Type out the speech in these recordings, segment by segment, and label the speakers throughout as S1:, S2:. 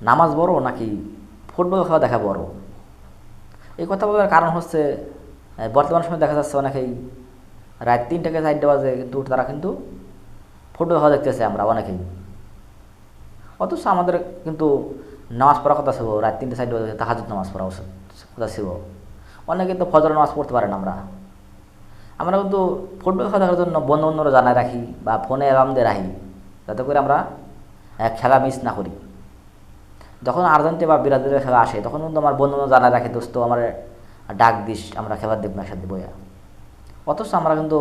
S1: নামাজ বড় নাকি ফুটবল খেলা দেখা বড়? এই কথা বলার কারণ হচ্ছে বর্তমান সময়ে দেখা যাচ্ছে অনেকেই রাত 3টা 4টা বাজে কিন্তু তারা কিন্তু ফুটবল খেলা দেখতেছে আমরা অনেকেই। অথচ আমাদের কিন্তু নামাজ পড়ার কথা ছিল, রাত 3টা 4টা বাজে তাহাজ্জুদ নামাজ পড়া উচিত কথা ছিল। অনেকে কিন্তু ফজর নামাজ পড়তে পারেন আমরা। আমরা কিন্তু ফুটবল খেলা দেখার জন্য বন্ধু বান্ধবরা জানায় রাখি বা ফোনে অ্যালার্ম দিয়ে রাখি, যাতে করে আমরা খেলা মিস না করি। যখন আর্জেন্টিনা বা ব্রাজিলের খেলা আসে তখন কিন্তু আমার বন্ধু বান্ধব জানায় রাখে, দোস্ত আমার ডাক দিস, আমরা খেলা দেখবো একসাথে বইয়া। অথচ আমরা কিন্তু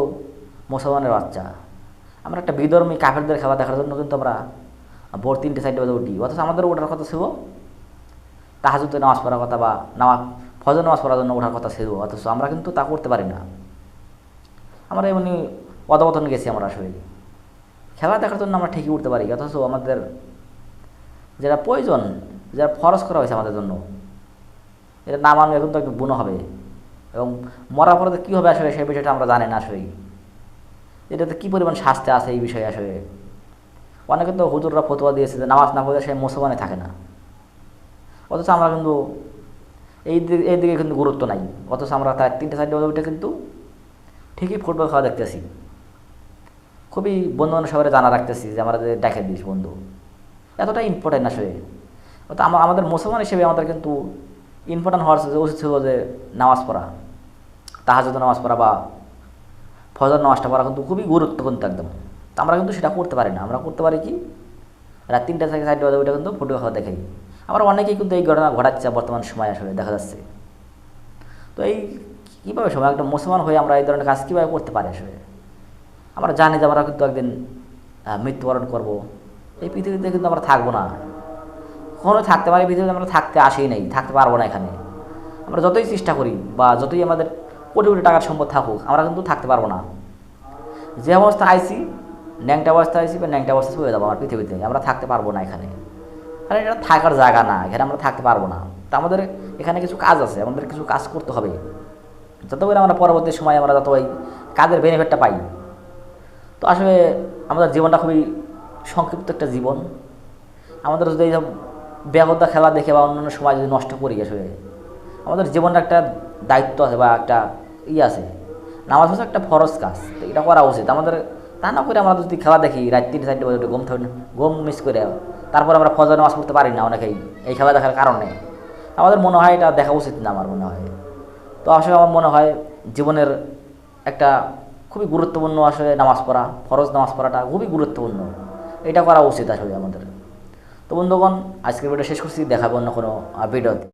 S1: মুসলমানের বাচ্চা, আমরা একটা বিধর্মী কাফেরদের খেলা দেখার জন্য কিন্তু আমরা ভোর 3টে 4টে বাজে উঠি। অথচ আমাদের ওঠার কথা ছিল তাহাজ্জুদে নামাজ পড়ার কথা বা ফজর নামাজ পড়ার জন্য ওঠার কথা ছিল, অথচ আমরা কিন্তু তা করতে পারি না। আমরা এমনি অধপতন গেছি আমরা আসলে। খেলা দেখার জন্য আমরা ঠিকই উঠতে পারি, অথচ আমাদের যেটা প্রয়োজন, যেটা ফরজ করা হয়েছে আমাদের জন্য, এটা না মানলে কিন্তু একটু বুনো হবে এবং মরার পরে কী হবে আসলে সেই বিষয়টা আমরা জানি না আসলে। এটাতে কী পরিমাণ শাস্তি আছে এই বিষয়ে আসলে। অনেকে তো হুজুররা ফতোয়া দিয়েছে যে নামাজ না পড়লে সে মুসলমানে থাকে না, অথচ আমরা কিন্তু এই দিকে কিন্তু গুরুত্ব নাই। অথচ আমরা তার 3টে 4টে বাজে উঠে কিন্তু ঠিকই ফুটবল খেলা দেখতেছি। খুবই বন্ধু বান্ধব সবাই জানা রাখতেছি যে আমরা দেখে দিস বন্ধু, এতটা ইম্পর্টেন্ট আসলে। তো আমাদের মুসলমান হিসেবে আমাদের কিন্তু ইম্পর্টেন্ট হওয়ার উচিত ছিল যে নামাজ পড়া, তাহাজ্জুদ নামাজ পড়া বা ফজর নামাজটা পড়া কিন্তু খুবই গুরুত্বপূর্ণ একদম। তো আমরা কিন্তু সেটা করতে পারি না। আমরা করতে পারি কি, রাত 3টা 4টে বাজে উঠে কিন্তু ফুটবল খেলা দেখাই। আমরা অনেকেই কিন্তু এই ঘটনা ঘটাচ্ছে বর্তমান সময় আসলে দেখা যাচ্ছে। তো এই কীভাবে সময় একটা মুসলমান হয়ে আমরা এই ধরনের কাজ কীভাবে করতে পারি আসলে? আমরা জানি যে আমরা কিন্তু একদিন মৃত্যুবরণ করব, এই পৃথিবীতে কিন্তু আমরা থাকবো না, কখনোই থাকতে পারি পৃথিবীতে আমরা থাকতে আসেই নাই, থাকতে পারবো না এখানে। আমরা যতই চেষ্টা করি বা যতই আমাদের কোটি কোটি টাকার সম্পদ থাকুক, আমরা কিন্তু থাকতে পারবো না। যে অবস্থা আইছি, ন্যাংটা অবস্থা আইছি বা ন্যাংটা অবস্থা চলে যাবো আমার পৃথিবীতে, আমরা থাকতে পারবো না এখানে। কারণ এটা থাকার জায়গা না, এখানে আমরা থাকতে পারবো না। তা আমাদের এখানে কিছু কাজ আছে, আমাদের কিছু কাজ করতে হবে, যাতে করে আমরা পরবর্তী সময়ে আমরা যত ওই কাজের বেনিফিটটা পাই। তো আসলে আমাদের জীবনটা খুবই সংক্ষিপ্ত একটা জীবন। আমাদের যদি এই ব্যাহত খেলা দেখে বা অন্যান্য সময় যদি নষ্ট করি, আসলে আমাদের জীবনটা একটা দায়িত্ব আছে বা একটা আছে। নামাজ হচ্ছে একটা ফরজ কাজ, তো এটা করা উচিত আমাদের। তা না করে আমরা যদি খেলা দেখি রাত 3টে 4টে বাজে ঘুম মিস করে, তারপর আমরা ফজর নামাজ পড়তে পারি না অনেকেই এই খেলা দেখার কারণে। আমাদের মনে হয় এটা দেখা উচিত না, আমার মনে হয়। তো আসলে আমার মনে হয় জীবনের একটা খুবই গুরুত্বপূর্ণ আসলে নামাজ পড়া, ফরজ নামাজ পড়াটা খুবই গুরুত্বপূর্ণ, এটা করা উচিত আসলে আমাদের। তো বন্ধুগণ, আজকের ভিডিও শেষ করছি, দেখাবো অন্য কোনো ভিডিওতে।